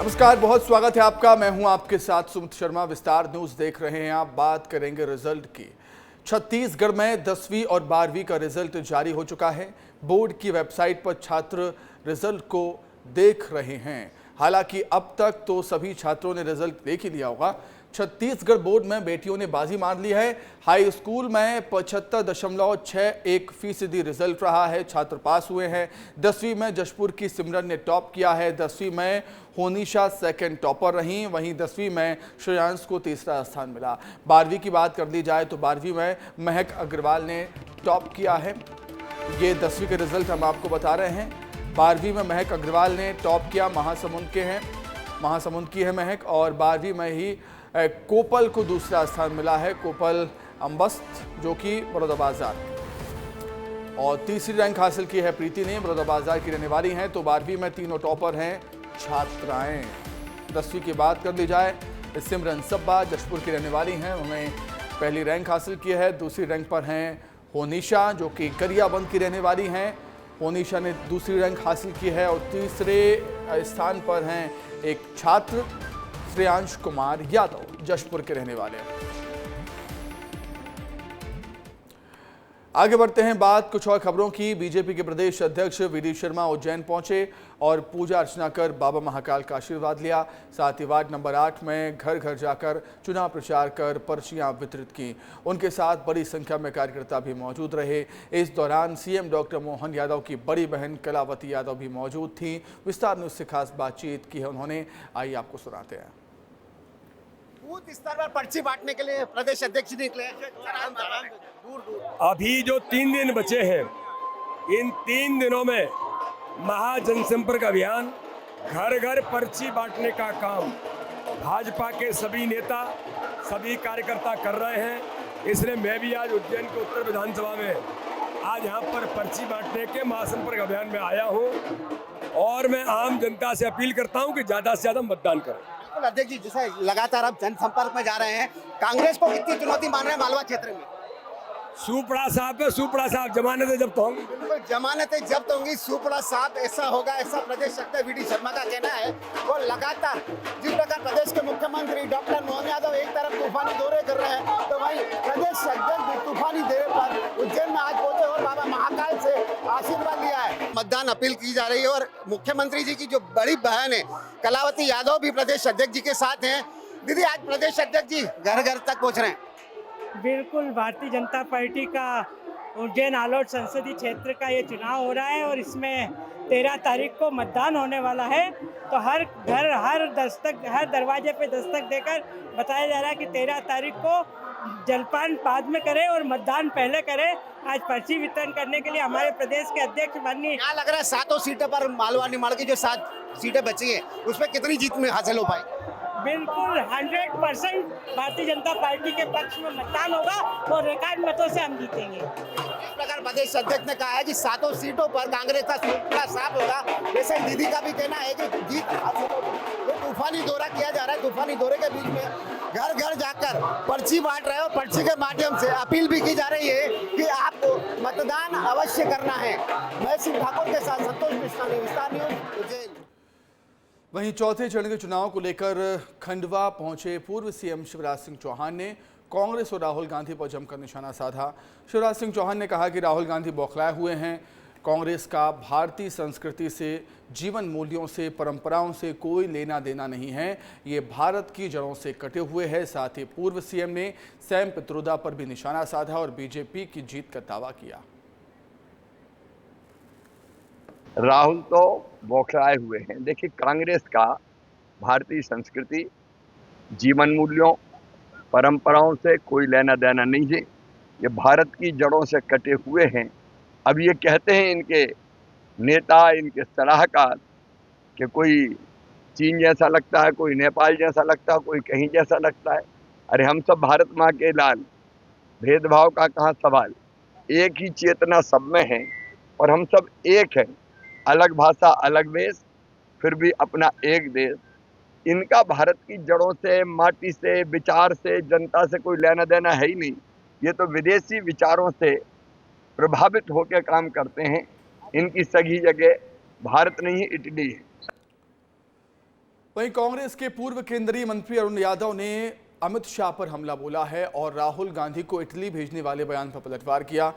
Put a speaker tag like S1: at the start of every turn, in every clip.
S1: नमस्कार, बहुत स्वागत है आपका। मैं हूं आपके साथ सुमित शर्मा। विस्तार न्यूज देख रहे हैं आप। बात करेंगे रिजल्ट की। छत्तीसगढ़ में 10वीं और 12वीं का रिजल्ट जारी हो चुका है। बोर्ड की वेबसाइट पर छात्र रिजल्ट को देख रहे हैं। हालांकि अब तक तो सभी छात्रों ने रिजल्ट देख ही लिया होगा। छत्तीसगढ़ बोर्ड में बेटियों ने बाजी मार ली है। हाई स्कूल में 75.61% रिजल्ट रहा है, छात्र पास हुए हैं। 10वीं में जशपुर की सिमरन ने टॉप किया है। 10वीं में होनिशा सेकंड टॉपर रहीं। वहीं 10वीं में श्रेयांश को तीसरा स्थान मिला। 12वीं की बात कर ली जाए तो 12वीं में महक अग्रवाल ने टॉप किया है। ये 10वीं के रिजल्ट हम आपको बता रहे हैं। 12वीं में महक अग्रवाल ने टॉप किया। महासमुंद की है महक। और 12वीं में ही कोपल को दूसरा स्थान मिला है, कोपल अम्बस्त, जो कि बलौदाबाजार। और तीसरी रैंक हासिल की है प्रीति ने, बलौदाबाजार की रहने वाली हैं। तो 12वीं में तीनों टॉपर हैं छात्राएं। 10वीं की बात कर ली जाए, सिमरन सब्बा जशपुर की रहने वाली हैं, उन्होंने पहली रैंक हासिल की है। दूसरी रैंक पर हैं होनिशा, जो कि गरियाबंद की रहने वाली हैं। होनिशा ने दूसरी रैंक हासिल की है। और तीसरे स्थान पर हैं एक छात्र श्रेयांश कुमार यादव, जशपुर के रहने वाले हैं। आगे बढ़ते हैं, बात कुछ और खबरों की। बीजेपी के प्रदेश अध्यक्ष वीडी शर्मा उज्जैन पहुंचे और पूजा अर्चना कर बाबा महाकाल का आशीर्वाद लिया। साथ ही वार्ड नंबर 8 में घर घर जाकर चुनाव प्रचार कर पर्चियां वितरित की। उनके साथ बड़ी संख्या में कार्यकर्ता भी मौजूद रहे। इस दौरान सीएम डॉक्टर मोहन यादव की बड़ी बहन कलावती यादव भी मौजूद थी। विस्तार न्यूज से खास बातचीत की है उन्होंने, आइए आपको सुनाते हैं।
S2: बूथ स्तर पर पर्ची बांटने के लिए प्रदेश अध्यक्ष निकले।
S3: अभी जो 3 दिन बचे हैं, इन 3 दिनों में महाजनसंपर्क अभियान, घर घर पर्ची बांटने का काम भाजपा के सभी नेता, सभी कार्यकर्ता कर रहे हैं। इसलिए मैं भी आज उज्जैन के उत्तर विधानसभा में आज यहाँ पर पर्ची बांटने के महासंपर्क अभियान में आया हूँ। और मैं आम जनता से अपील करता हूँ कि ज़्यादा से ज़्यादा मतदान करें।
S2: अध्यक्ष जी, जैसे लगातार आप जनसंपर्क में जा रहे हैं, कांग्रेस को कितनी चुनौती मान रहे हैं मालवा क्षेत्र में?
S3: सुपड़ा साहब जमानतें जब्त होंगी।
S2: बिल्कुल, जमानतें जब्त होंगी, सुपड़ा साहब ऐसा होगा, ऐसा प्रदेश अध्यक्ष वीडी शर्मा का कहना है। वो लगातार जिस प्रकार प्रदेश के मुख्यमंत्री डॉक्टर मोहन यादव एक तरफ तूफानी दौरे कर रहे हैं, तो वहीं प्रदेश अध्यक्ष भी तूफानी दौरे पर उज्जैन में आज पहुंचे और बाबा महाकाल से आशीर्वाद लिया है। मतदान अपील की जा रही है और मुख्यमंत्री जी की जो बड़ी बहन है कलावती यादव भी प्रदेश अध्यक्ष जी के साथ हैं। दीदी, आज प्रदेश अध्यक्ष जी घर घर तक पहुंच रहे हैं।
S4: बिल्कुल, भारतीय जनता पार्टी का उज्जैन आलोट संसदीय क्षेत्र का ये चुनाव हो रहा है और इसमें 13 तारीख को मतदान होने वाला है। तो हर घर, हर दरवाजे पे दस्तक देकर बताया जा रहा है कि 13 तारीख को जलपान बाद में करें और मतदान पहले करें। आज पर्ची वितरण करने के लिए हमारे प्रदेश के अध्यक्ष माननीय,
S2: क्या लग रहा है 7 सीटों पर मालवा निमाड़ की जो 7 सीटें बची हैं, उसमें कितनी जीत में हासिल हो पाई?
S4: बिल्कुल 100% भारतीय जनता पार्टी के पक्ष में मतदान होगा और रिकॉर्ड मतों से हम जीतेंगे।
S2: इस प्रकार प्रदेश अध्यक्ष ने कहा है कि 7 सीटों पर कांग्रेस का सुपड़ा साफ होगा। वैसे दीदी का भी कहना है कि जीत हासिल होगी। तो तूफानी दौरा किया जा रहा है। तूफानी दौरे के बीच में घर घर जाकर पर्ची बांट रहे हो। पर्ची के माध्यम से अपील भी की जा रही है कि आपको मतदान अवश्य करना है। मैं सिंह ठाकुर के साथ संतोष मिश्रा, विस्तार न्यूज उज्जैन।
S1: वहीं चौथे चरण के चुनाव को लेकर खंडवा पहुंचे पूर्व सीएम शिवराज सिंह चौहान ने कांग्रेस और राहुल गांधी पर जमकर निशाना साधा। शिवराज सिंह चौहान ने कहा कि राहुल गांधी बौखलाए हुए हैं। कांग्रेस का भारतीय संस्कृति से, जीवन मूल्यों से, परंपराओं से कोई लेना देना नहीं है। ये भारत की जड़ों से कटे हुए हैं। साथ ही पूर्व सीएम ने सैम पित्रोदा पर भी निशाना साधा और बीजेपी की जीत का दावा किया।
S5: राहुल तो बौखलाए हुए हैं। देखिए, कांग्रेस का भारतीय संस्कृति, जीवन मूल्यों, परंपराओं से कोई लेना देना नहीं है। ये भारत की जड़ों से कटे हुए हैं। अब ये कहते हैं इनके नेता, इनके सलाहकार कि कोई चीन जैसा लगता है, कोई नेपाल जैसा लगता है, कोई कहीं जैसा लगता है। अरे हम सब भारत माँ के लाल, भेदभाव का कहाँ सवाल। एक ही चेतना सब में है और हम सब एक हैं। अलग भाषा, अलग वेश, फिर भी अपना एक देश। इनका भारत की जड़ों से, माटी से, विचार से, जनता से कोई लेना देना है ही नहीं। ये तो विदेशी विचारों से प्रभावित होकर काम करते हैं। इनकी सही जगह भारत नहीं, इटली है।
S1: वहीं कांग्रेस के पूर्व केंद्रीय मंत्री अरुण यादव ने अमित शाह पर हमला बोला है और राहुल गांधी को इटली भेजने वाले बयान पर पलटवार किया।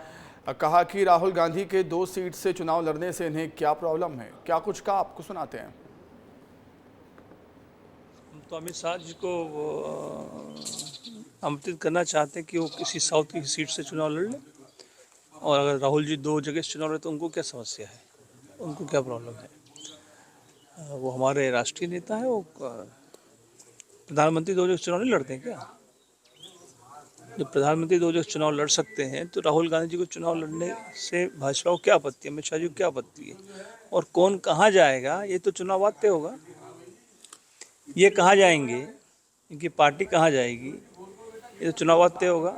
S1: कहा कि राहुल गांधी के 2 सीट से चुनाव लड़ने से इन्हें क्या प्रॉब्लम है। क्या कुछ कहा, आपको सुनाते हैं।
S6: तो अमित शाह जी को आमंत्रित करना चाहते हैं कि वो किसी साउथ की सीट से चुनाव लड़ लें, और अगर राहुल जी 2 जगह से चुनाव लड़े तो उनको क्या समस्या है, उनको क्या प्रॉब्लम है। वो हमारे राष्ट्रीय नेता है, वो प्रधानमंत्री 2 जगह चुनाव नहीं लड़ते हैं क्या? जब प्रधानमंत्री 2 जगह चुनाव लड़ सकते हैं तो राहुल गांधी जी को चुनाव लड़ने से भाजपा को क्या आपत्ति है, अमित शाह जी को क्या आपत्ति है? और कौन कहाँ जाएगा ये तो चुनाव बाद तय होगा। ये कहाँ जाएंगे, इनकी पार्टी कहाँ जाएगी, ये तो चुनाव बाद तय होगा।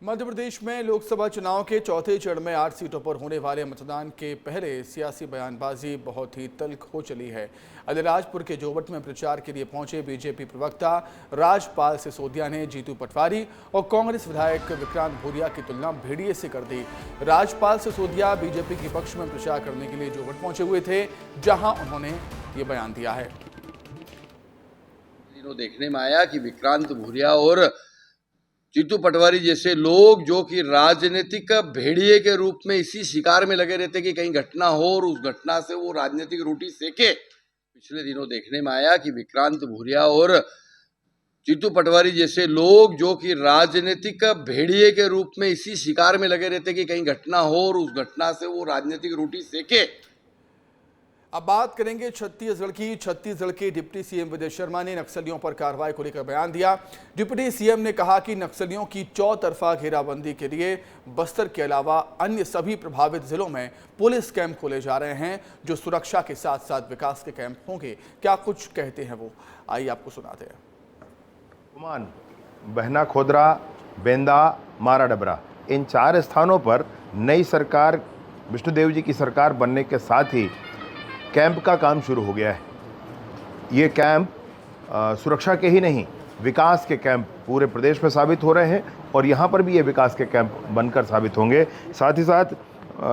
S1: मध्य प्रदेश में लोकसभा चुनाव के चौथे चरण में 8 सीटों पर होने वाले मतदान के पहले सियासी बयानबाजी बहुत ही तल्ख हो चली है। अलीराजपुर के जोबट में प्रचार के लिए पहुंचे बीजेपी प्रवक्ता राजपाल सिसोदिया ने जीतू पटवारी और कांग्रेस विधायक विक्रांत भूरिया की तुलना भेड़िए से कर दी। राजपाल सिसोदिया बीजेपी के पक्ष में प्रचार करने के लिए जोबट पहुंचे हुए थे, जहां उन्होंने ये बयान दिया है।
S7: देखने में आया कि विक्रांत भूरिया और जीतू पटवारी जैसे लोग जो कि राजनीतिक भेड़िए के रूप में इसी शिकार में लगे रहते कि कहीं घटना हो और उस घटना से वो राजनीतिक रोटी सेके। पिछले दिनों देखने में आया कि विक्रांत भूरिया और जीतू पटवारी जैसे लोग जो कि राजनीतिक भेड़िए के रूप में इसी शिकार में लगे रहते कि कहीं घटना हो और उस घटना से वो राजनीतिक रोटी सेके।
S1: अब बात करेंगे छत्तीसगढ़ की। छत्तीसगढ़ के डिप्टी सीएम विजय शर्मा ने नक्सलियों पर कार्रवाई को लेकर बयान दिया। डिप्टी सीएम ने कहा कि नक्सलियों की चौतरफा घेराबंदी के लिए बस्तर के अलावा अन्य सभी प्रभावित जिलों में पुलिस कैंप खोले जा रहे हैं, जो सुरक्षा के साथ साथ विकास के कैंप होंगे। क्या कुछ कहते हैं वो, आइए आपको सुनाते हैं।
S8: कुमान, बहना खोदरा, बेंदा, मारा डबरा, इन 4 स्थानों पर नई सरकार, विष्णुदेव जी की सरकार बनने के साथ ही कैंप का काम शुरू हो गया है। ये कैंप सुरक्षा के ही नहीं, विकास के कैंप पूरे प्रदेश में साबित हो रहे हैं और यहाँ पर भी ये विकास के कैंप बनकर साबित होंगे। साथ ही साथ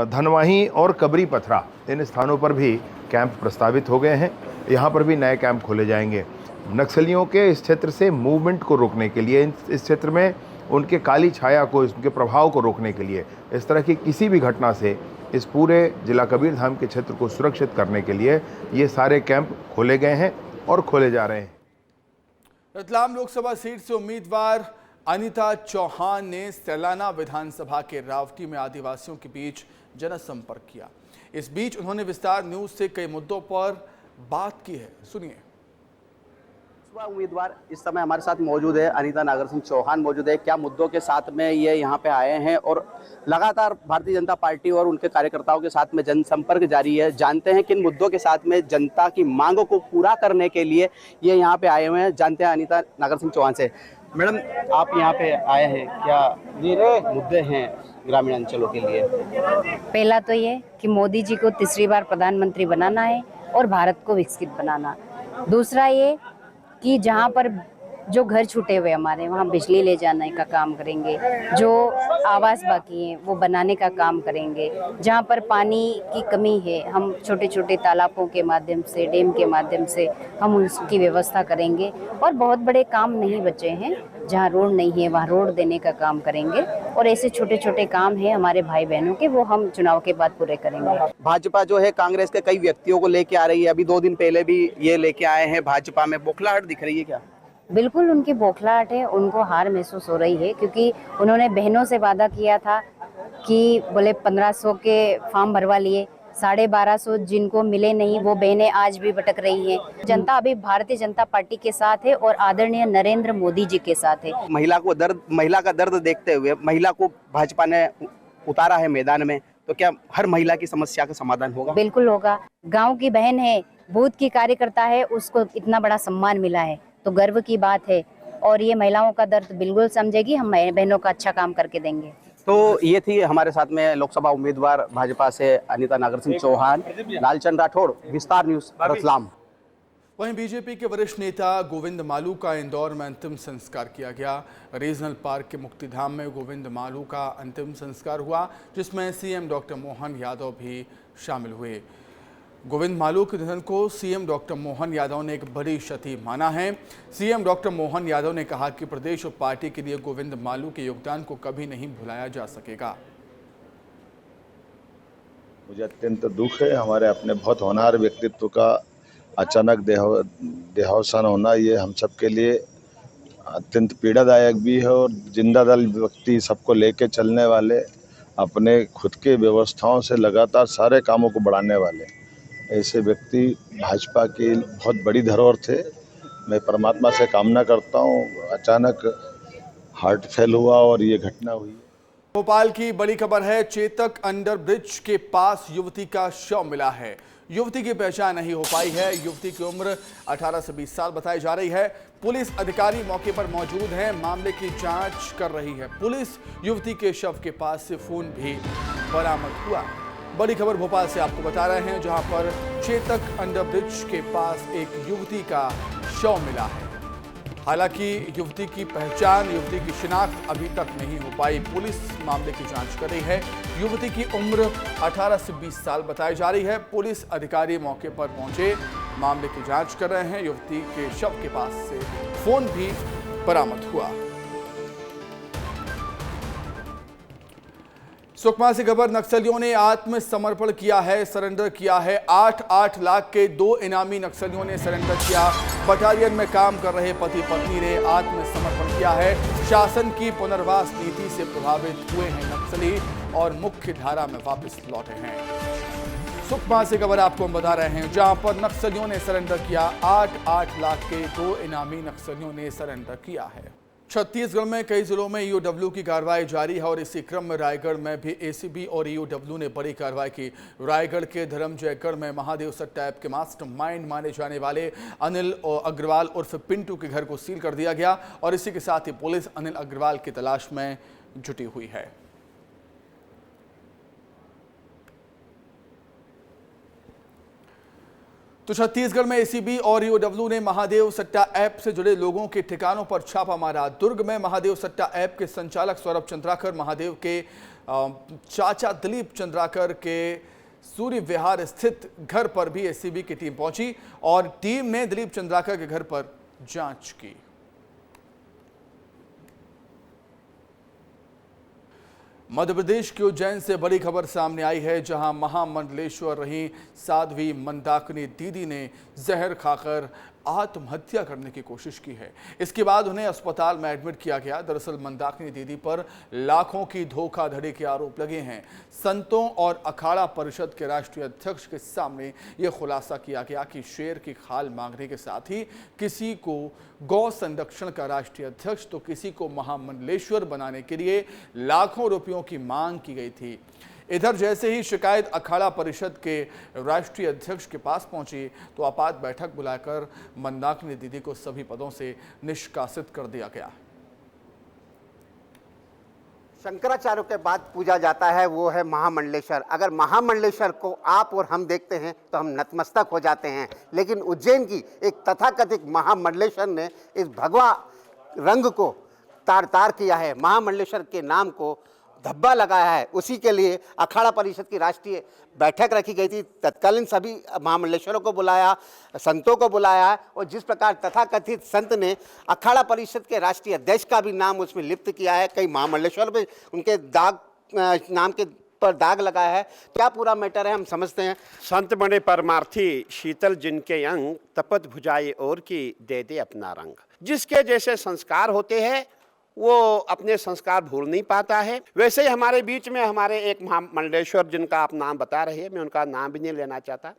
S8: धनवाही और कबरी पथरा, इन स्थानों पर भी कैंप प्रस्तावित हो गए हैं। यहाँ पर भी नए कैंप खोले जाएंगे। नक्सलियों के इस क्षेत्र से मूवमेंट को रोकने के लिए, इस क्षेत्र में उनके काली छाया को, उनके प्रभाव को रोकने के लिए, इस तरह की किसी भी घटना से इस पूरे जिला कबीरधाम के क्षेत्र को सुरक्षित करने के लिए ये सारे कैंप खोले गए हैं और खोले जा रहे हैं।
S1: रतलाम लोकसभा सीट से उम्मीदवार अनीता चौहान ने सैलाना विधानसभा के रावटी में आदिवासियों के बीच जनसंपर्क किया। इस बीच उन्होंने विस्तार न्यूज से कई मुद्दों पर बात की है, सुनिए।
S9: उम्मीदवार इस समय हमारे साथ मौजूद है, अनीता नागर सिंह चौहान मौजूद है। क्या मुद्दों के साथ में ये यहाँ पे आए हैं और लगातार भारतीय जनता पार्टी और उनके कार्यकर्ताओं के साथ में जनसंपर्क जारी है, जानते हैं किन मुद्दों के साथ में जनता की मांगों को पूरा करने के लिए ये यहाँ पे आए हुए हैं। जानते हैं अनीता नागर सिंह चौहान से। मैडम, आप यहाँ पे आए हैं, क्या मुद्दे हैं ग्रामीण अंचलों के लिए?
S10: पहला तो ये कि मोदी जी को तीसरी बार प्रधानमंत्री बनाना है और भारत को विकसित बनाना। दूसरा ये कि जहाँ पर जो घर छूटे हुए हमारे, वहाँ बिजली ले जाने का काम करेंगे, जो आवास बाकी हैं वो बनाने का काम करेंगे। जहाँ पर पानी की कमी है, हम छोटे छोटे तालाबों के माध्यम से, डैम के माध्यम से हम उसकी व्यवस्था करेंगे। और बहुत बड़े काम नहीं बचे हैं, जहाँ रोड नहीं है वहाँ रोड देने का काम करेंगे। और ऐसे छोटे छोटे काम हैं हमारे भाई बहनों के, वो हम चुनाव के बाद पूरे करेंगे।
S9: भाजपा जो है कांग्रेस के कई व्यक्तियों को लेके आ रही है, अभी 2 दिन पहले भी ये लेके आए हैं। भाजपा में बौखलाहट दिख रही है क्या?
S10: बिल्कुल उनकी बौखलाहट है, उनको हार महसूस हो रही है, क्योंकि उन्होंने बहनों से वादा किया था कि बोले 1500 के फॉर्म भरवा लिए, 1250 जिनको मिले नहीं वो बहनें आज भी भटक रही हैं। जनता अभी भारतीय जनता पार्टी के साथ है और आदरणीय नरेंद्र मोदी जी के साथ है।
S9: महिला का दर्द देखते हुए महिला को भाजपा ने उतारा है मैदान में, तो क्या हर महिला की समस्या का समाधान होगा?
S10: बिल्कुल होगा। गाँव की बहन है, बूथ की कार्यकर्ता है, उसको इतना बड़ा सम्मान मिला है तो गर्व की बात है। और ये महिलाओं का दर्द बिल्कुल समझेगी, हम बहनों का अच्छा काम करके देंगे।
S9: तो ये थी हमारे साथ में लोकसभा उम्मीदवार भाजपा से अनीता नागर सिंह चौहान। लालचंद राठौड़, विस्तार न्यूज, रतलाम।
S1: वहीं बीजेपी के वरिष्ठ नेता गोविंद मालू का इंदौर में अंतिम संस्कार किया गया। रीजनल पार्क के मुक्तिधाम में गोविंद मालू का अंतिम संस्कार हुआ, जिसमें सीएम डॉक्टर मोहन यादव भी शामिल हुए। गोविंद मालू के निधन को सीएम डॉक्टर मोहन यादव ने एक बड़ी क्षति माना है। सीएम डॉक्टर मोहन यादव ने कहा कि प्रदेश और पार्टी के लिए गोविंद मालू के योगदान को कभी नहीं भुलाया जा सकेगा।
S11: मुझे अत्यंत दुख है, हमारे अपने बहुत होनहार व्यक्तित्व का अचानक देहावसान होना ये हम सब के लिए अत्यंत पीड़ादायक भी है। और जिंदा दल व्यक्ति, सबको लेके चलने वाले, अपने खुद के व्यवस्थाओं से लगातार सारे कामों को बढ़ाने वाले ऐसे व्यक्ति भाजपा की बहुत बड़ी धरोहर थे। मैं परमात्मा से कामना करता हूँ, अचानक हार्ट फेल हुआ और ये घटना हुई।
S1: भोपाल की बड़ी खबर है, चेतक अंडर ब्रिज के पास युवती का शव मिला है। युवती की पहचान नहीं हो पाई है। युवती की उम्र 18 से 20 साल बताई जा रही है। पुलिस अधिकारी मौके पर मौजूद हैं, मामले की जांच कर रही है। पुलिस युवती के शव के पास से फोन भी बरामद हुआ। बड़ी खबर भोपाल से आपको बता रहे हैं, जहां पर चेतक अंडर ब्रिज के पास एक युवती का शव मिला है। हालांकि युवती की पहचान, युवती की शिनाख्त अभी तक नहीं हो पाई। पुलिस मामले की जांच कर रही है। युवती की उम्र 18 से 20 साल बताई जा रही है। पुलिस अधिकारी मौके पर पहुंचे, मामले की जांच कर रहे हैं। युवती के शव के पास से फोन भी बरामद हुआ। सुकमा से खबर, नक्सलियों ने आत्मसमर्पण किया है, सरेंडर किया है। 8-8 लाख के 2 इनामी नक्सलियों ने सरेंडर किया। बटालियन में काम कर रहे पति पत्नी ने आत्मसमर्पण किया है। शासन की पुनर्वास नीति से प्रभावित हुए हैं नक्सली और मुख्य धारा में वापस लौटे हैं। सुकमा से खबर आपको हम बता रहे हैं, जहां पर नक्सलियों ने सरेंडर किया। 8-8 लाख के 2 इनामी नक्सलियों ने सरेंडर किया है। छत्तीसगढ़ में कई जिलों में ईओडब्ल्यू की कार्रवाई जारी है और इसी क्रम में रायगढ़ में भी एसीबी और ईओडब्ल्यू ने बड़ी कार्रवाई की। रायगढ़ के धर्मजयगढ़ में महादेव सट्टा ऐप के मास्टरमाइंड माने जाने वाले अनिल अग्रवाल उर्फ पिंटू के घर को सील कर दिया गया और इसी के साथ ही पुलिस अनिल अग्रवाल की तलाश में जुटी हुई है। तो छत्तीसगढ़ में एसीबी और ईओडब्ल्यू ने महादेव सट्टा ऐप से जुड़े लोगों के ठिकानों पर छापा मारा। दुर्ग में महादेव सट्टा ऐप के संचालक सौरभ चंद्राकर, महादेव के चाचा दिलीप चंद्राकर के सूर्य विहार स्थित घर पर भी एसीबी की टीम पहुंची और टीम ने दिलीप चंद्राकर के घर पर जांच की। मध्य प्रदेश के उज्जैन से बड़ी खबर सामने आई है, जहां महामंडलेश्वर रही साध्वी मंदाकिनी दीदी ने जहर खाकर आत्महत्या करने की कोशिश की है। इसके बाद उन्हें अस्पताल में एडमिट किया गया। दरअसल मंदाकिनी दीदी पर लाखों की धोखाधड़ी के आरोप लगे हैं। संतों और अखाड़ा परिषद के राष्ट्रीय अध्यक्ष के सामने यह खुलासा किया गया कि शेर की खाल मांगने के साथ ही किसी को गौ संरक्षण का राष्ट्रीय अध्यक्ष तो किसी को महामंडलेश्वर बनाने के लिए लाखों रुपयों की मांग की गई थी। इधर जैसे ही शिकायत अखाड़ा परिषद के राष्ट्रीय अध्यक्ष के पास पहुंची तो आपात बैठक बुलाकर मंदाकिनी दीदी को सभी पदों से निष्कासित कर दिया गया।
S2: शंकराचार्य के बाद पूजा जाता है वो है महामंडलेश्वर। अगर महामंडलेश्वर को आप और हम देखते हैं तो हम नतमस्तक हो जाते हैं, लेकिन उज्जैन की एक तथाकथित महामंडलेश्वर ने इस भगवा रंग को तार तार किया है। महामंडलेश्वर के नाम को धब्बा लगाया है। उसी के लिए अखाड़ा परिषद की राष्ट्रीय बैठक रखी गई थी। तत्कालीन सभी महामंडलेश्वरों को बुलाया, संतों को बुलाया और जिस प्रकार तथाकथित संत ने अखाड़ा परिषद के राष्ट्रीय अध्यक्ष का भी नाम उसमें लिप्त किया है, कई महामंडलेश्वर में उनके दाग नाम के पर दाग लगाया है। क्या पूरा मैटर है हम समझते हैं।
S12: संत बने परमार्थी, शीतल जिनके अंग, तपत भुजाए और की दे दे अपना रंग। जिसके जैसे संस्कार होते हैं वो अपने संस्कार भूल नहीं पाता है। वैसे ही हमारे बीच में हमारे एक महामंडलेश्वर जिनका आप नाम बता रहे हैं, मैं उनका नाम भी नहीं लेना चाहता,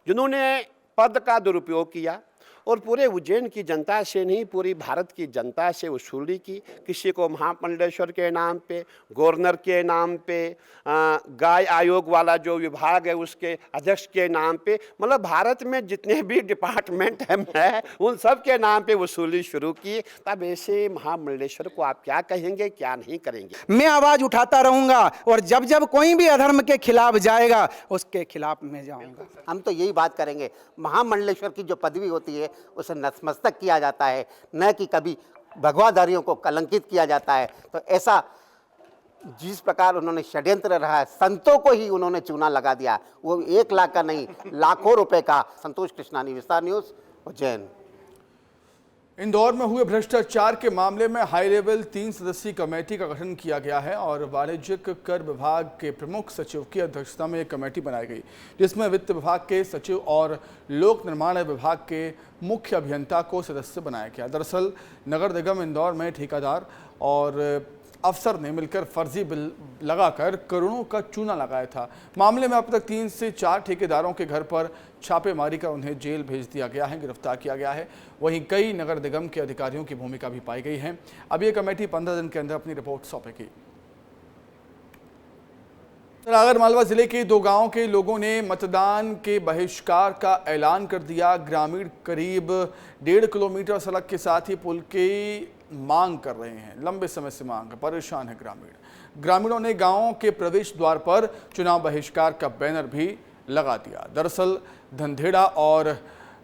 S12: जिन्होंने पद का दुरुपयोग किया और पूरे उज्जैन की जनता से नहीं पूरी भारत की जनता से वसूली की। किसी को महामंडलेश्वर के नाम पे, गवर्नर के नाम पे, गाय आयोग वाला जो विभाग है उसके अध्यक्ष के नाम पे, मतलब भारत में जितने भी डिपार्टमेंट हैं उन सब के नाम पे वसूली शुरू की। तब ऐसे महामंडलेश्वर को आप क्या कहेंगे, क्या नहीं करेंगे?
S13: मैं आवाज उठाता रहूंगा और जब जब कोई भी अधर्म के खिलाफ जाएगा उसके खिलाफ मैं जाऊंगा।
S2: हम तो यही बात करेंगे, महामंडलेश्वर की जो पदवी होती है उसे नतमस्तक किया जाता है, न कि कभी भगवाधारियों को कलंकित किया जाता है। तो ऐसा
S12: जिस प्रकार उन्होंने षड्यंत्र रहा है, संतों को ही उन्होंने चूना लगा दिया, वो 1 लाख का नहीं लाखों रुपए का। संतोष कृष्णानी, विस्तार न्यूज, उज्जैन।
S1: इंदौर में हुए भ्रष्टाचार के मामले में हाई लेवल 3 सदस्यीय कमेटी का गठन किया गया है और वाणिज्यिक कर विभाग के प्रमुख सचिव की अध्यक्षता में एक कमेटी बनाई गई, जिसमें वित्त विभाग के सचिव और लोक निर्माण विभाग के मुख्य अभियंता को सदस्य बनाया गया। दरअसल नगर निगम इंदौर में ठेकेदार और अफसर ने मिलकर फर्जी बिल लगाकर करोड़ों का चूना लगाया था। मामले में अब तक 3 से 4 ठेकेदारों के घर पर छापेमारी कर उन्हें जेल भेज दिया गया है, गिरफ्तार किया गया है। वहीं कई नगर निगम के अधिकारियों की भूमिका भी पाई गई है। अब ये कमेटी 15 दिन के अंदर अपनी रिपोर्ट सौंपेगी। आगरमालवा जिले के 2 गांवों के लोगों ने मतदान के बहिष्कार का ऐलान कर दिया। ग्रामीण करीब 1.5 किलोमीटर सड़क के साथ ही पुल की मांग कर रहे हैं, लंबे समय से मांग, परेशान है ग्रामीणों ने गांवों के प्रवेश द्वार पर चुनाव बहिष्कार का बैनर भी लगा दिया। दरअसल धंधेड़ा और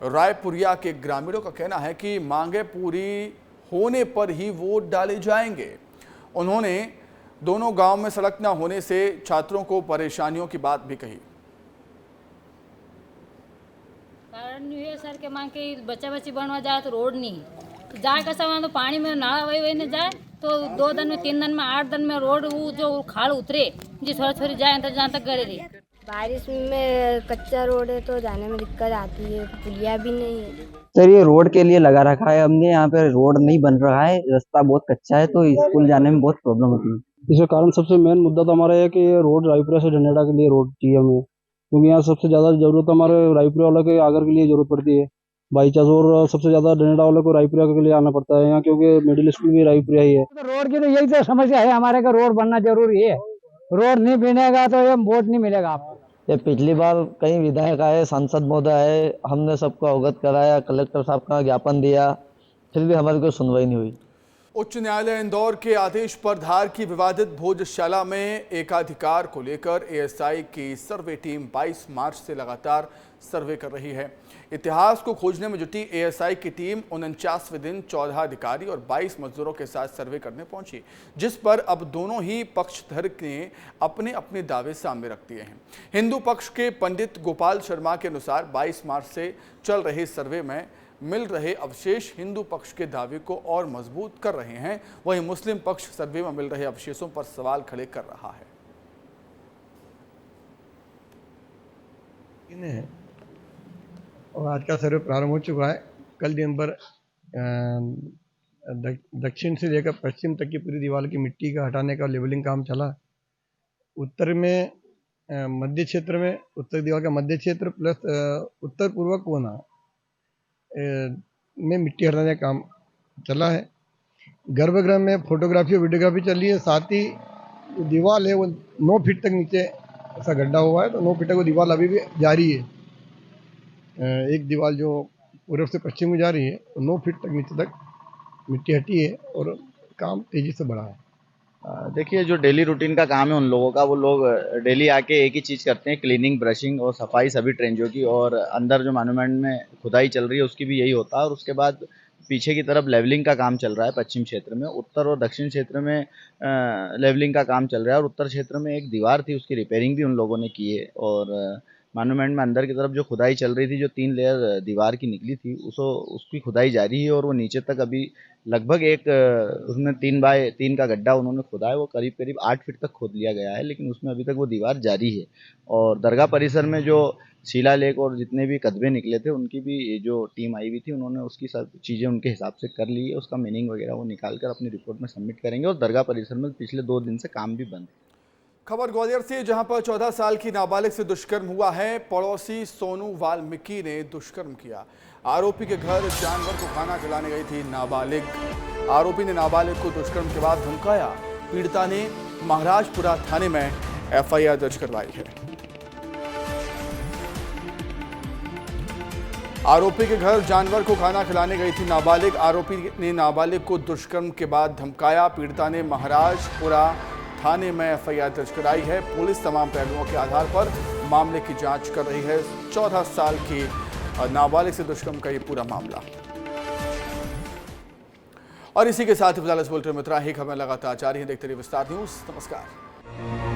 S1: रायपुरिया के ग्रामीणों का कहना है कि मांगे पूरी होने पर ही वोट डाले जाएंगे। उन्होंने दोनों गांव में सड़क न होने से छात्रों को परेशानियों की बात भी कही।
S14: कारण ये सर के मांग के बच्चा बच्ची बनवा जाए तो रोड नहीं तो जाए का सामान तो पानी में नाला वही न जाए तो 2 दिन में 3 दिन में 8 दिन में रोड वो जो खाल उतरे जी छोरा छोरी जाए तो जहाँ तक गड़े रही।
S15: बारिश में कच्चा रोड है तो जाने में दिक्कत आती है, पुलिया भी नहीं है।
S16: सर ये रोड के लिए लगा रखा है हमने, यहाँ पे रोड नहीं बन रहा है, रास्ता बहुत कच्चा है तो स्कूल जाने में बहुत प्रॉब्लम होती है।
S17: इसके कारण सबसे मेन मुद्दा तो हमारा है कि ये रोड रायपुरा से धनेड़ा के लिए रोड चाहिए हमें, क्योंकि यहाँ सबसे ज्यादा जरूरत हमारे रायपुरा वाले के आगर के लिए जरूरत पड़ती है बाई चांस, और सबसे ज्यादा धनेड़ा वाले को रायपुरा के लिए आना पड़ता है यहाँ, क्योंकि मिडिल स्कूल भी रायपुरा ही है।
S18: तो रोड की तो यही तो समस्या है हमारे का, रोड बनना जरूरी है, रोड नहीं बनेगा तो ये वोट नहीं मिलेगा आपको।
S16: ये पिछली बार कई विधायक आए, सांसद महोदय आए, हमने सबको अवगत कराया, कलेक्टर साहब का ज्ञापन दिया, फिर भी हमारी कोई सुनवाई नहीं हुई।
S1: उच्च न्यायालय इंदौर के आदेश पर धार की विवादित भोजशाला में एकाधिकार को लेकर एएसआई की सर्वे टीम 22 मार्च से लगातार सर्वे कर रही है। इतिहास को खोजने में जुटी एएसआई की टीम 49वें दिन 14 अधिकारी और 22 मजदूरों के साथ सर्वे करने पहुंची, जिस पर अब दोनों ही पक्षधर ने अपने अपने दावे सामने रख दिए हैं। हिंदू पक्ष के पंडित गोपाल शर्मा के अनुसार 22 मार्च से चल रहे सर्वे में मिल रहे अवशेष हिंदू पक्ष के दावे को और मजबूत कर रहे हैं। वहीं मुस्लिम पक्ष सर्वे में मिल रहे अवशेषों पर सवाल खड़े कर रहा है।
S19: और आज का सर्वे प्रारंभ हो चुका है। कल दिन भर दक्षिण से लेकर पश्चिम तक की पूरी दीवार की मिट्टी का हटाने का लेवलिंग काम चला। उत्तर में मध्य क्षेत्र में, उत्तर दीवार का मध्य क्षेत्र प्लस उत्तर पूर्व कोना में मिट्टी हटाने का काम चला है। गर्भगृह में फोटोग्राफी और वीडियोग्राफी चल रही है। साथ ही जो दीवार है वो 9 फीट तक नीचे ऐसा गड्ढा हुआ है, तो 9 फीट तक वो दीवार अभी भी जारी है। एक दीवार जो पूर्व से पश्चिम में जा रही है तो 9 फीट तक नीचे तक मिट्टी हटी है और काम तेजी से बढ़ा है।
S20: देखिए, जो डेली रूटीन का काम है उन लोगों का, वो लोग डेली आके एक ही चीज़ करते हैं, क्लीनिंग, ब्रशिंग और सफाई सभी ट्रेंजों की। और अंदर जो मॉन्यूमेंट में खुदाई चल रही है उसकी भी यही होता है। और उसके बाद पीछे की तरफ लेवलिंग का काम चल रहा है पश्चिम क्षेत्र में। उत्तर और दक्षिण क्षेत्र में लेवलिंग का काम चल रहा है। और उत्तर क्षेत्र में एक दीवार थी, उसकी रिपेयरिंग भी उन लोगों ने की है। और मॉन्यूमेंट में अंदर की तरफ जो खुदाई चल रही थी, जो 3 लेयर दीवार की निकली थी, उसकी खुदाई जारी है। और वो नीचे तक अभी लगभग एक उसमें 3 बाय 3 का गड्ढा उन्होंने खुदा है, वो करीब करीब 8 फीट तक खोद लिया गया है, लेकिन उसमें अभी तक वो दीवार जारी है। और दरगाह परिसर में जो शिलालेख और जितने भी कदबे निकले थे उनकी भी जो टीम आई हुई थी, उन्होंने उसकी सब चीज़ें उनके हिसाब से कर ली है। उसका मीनिंग वगैरह वो निकाल कर अपनी रिपोर्ट में सबमिट करेंगे। और दरगाह परिसर में पिछले 2 दिन से काम भी बंद है।
S1: खबर ग्वालियर से, जहां पर 14 साल की नाबालिग से दुष्कर्म हुआ है। पड़ोसी सोनू वाल्मीकि ने दुष्कर्म किया। आरोपी के घर जानवर को खाना खिलाने गई थी नाबालिग। आरोपी ने नाबालिग को दुष्कर्म के बाद धमकाया। पीड़िता ने महाराजपुरा थाने में एफआईआर दर्ज करवाई है। आरोपी के घर जानवर को खाना खिलाने गई थी नाबालिग। आरोपी ने नाबालिग को दुष्कर्म के बाद धमकाया। पीड़िता ने महाराजपुरा थाने में एफआईआर दर्ज कराई है। पुलिस तमाम पहलुओं के आधार पर मामले की जांच कर रही है। 14 साल की नाबालिग से दुष्कर्म का ये पूरा मामला। और इसी के साथ फिलहाल इस बुलेटिन में इतना ही। खबरें लगातार जारी हैं, देखते रहिए विस्तार न्यूज। नमस्कार।